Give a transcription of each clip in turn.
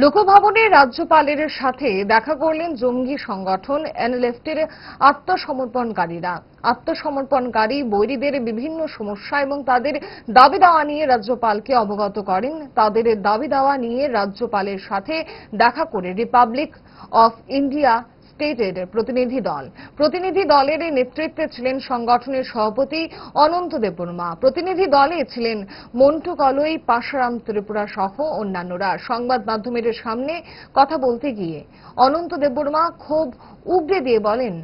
লোকভবনে রাজ্যপালের সাথে দেখা করলেন জঙ্গি সংগঠন এনএলএফটির আত্মসমর্পণকারীরা। আত্মসমর্পণকারী বৈরীদের বিভিন্ন সমস্যা এবং তাদের দাবি দাওয়া নিয়ে রাজ্যপালকে অবগত করেন। তাদের দাবি দাওয়া নিয়ে রাজ্যপালের সাথে দেখা করে রিপাবলিক অফ ইন্ডিয়া স্টেটের প্রতিনিধি দলের নেতৃত্বে ছিলেন সংগঠনের সভাপতি অনন্ত দেববর্মা। প্রতিনিধি দলে ছিলেন মন্টু কলই, পাশারাম ত্রিপুরা সহ অন্যান্যরা। সংবাদ মাধ্যমের সামনে কথা বলতে গিয়ে অনন্ত দেববর্মা ক্ষোভ উগরে দিয়ে বলেন,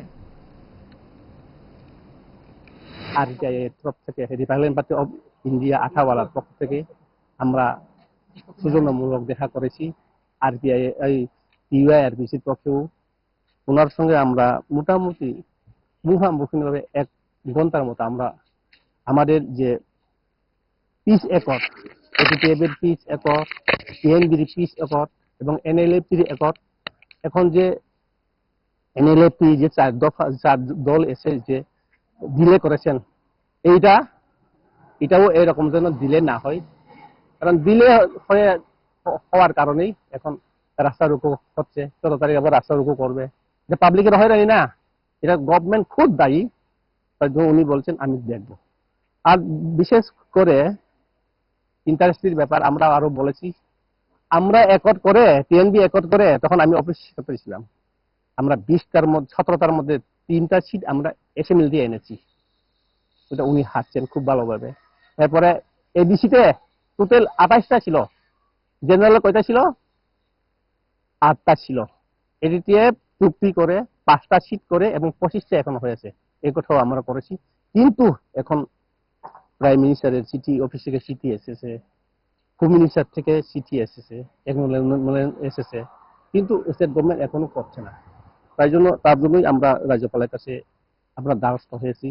আরটিআই এর তরফ থেকে, রিপাবলিক পার্টি অফ ইন্ডিয়া আঠাওয়ালার পক্ষ থেকে আমরা সৌজন্যমূলক দেখা করেছি। আরটিআই এই ইউআইআরবিসির পক্ষেও ওনার সঙ্গে আমরা মোটামুটি মুখামুখিভাবে 1 ঘন্টার মতো আমরা আমাদের যে পিস একট, এটিপিএফ এর পিস একট, পিএনবির পিস একট এবং এনএলএফটির একট, এখন যে এনএলএফটি যে 4 দল এসে যে ডিলে করেছেন, এটাও এরকম যেন ডিলে না হয়। কারণ ডিলে হওয়ার কারণেই এখন রাস্তা রুকু হচ্ছে। 14 তারিখ আবার রাস্তা রুকু করবে। এটা পাবলিকের হয়রানি না, এটা গভর্নমেন্ট খুব দায়ী। উনি বলছেন আমি দেখব। আর বিশেষ করে ইন্টারেস্টের ব্যাপার আমরা আরো বলেছি, আমরা একট করে টিএনবি একট করে তখন আমি অফিস সেক্রেটারি ছিলাম। আমরা 20টার মধ্যে 17টার মধ্যে 3টা সিট আমরা এসএমএল দিয়ে এনেছি। ওটা উনি হাঁটছেন খুব ভালোভাবে। তারপরে এবিসিতে টোটাল 28টা ছিল, জেনারেল কয়টা ছিল? 8টা ছিল। এডিটিএফ চুক্তি করে 5টা সিট করে এবং 25টা এখন হয়েছে। এই কথাও আমরা করেছি। কিন্তু এখন প্রাইম মিনিস্টারের চিঠি, অফিস থেকে চিঠি এসেছে, হোম মিনিস্টার থেকে চিঠি এসেছে, এসেছে, কিন্তু স্টেট গভর্নমেন্ট এখনো করছে না। তার জন্যই আমরা রাজ্যপালের কাছে আমরা দ্বারস্থ হয়েছি।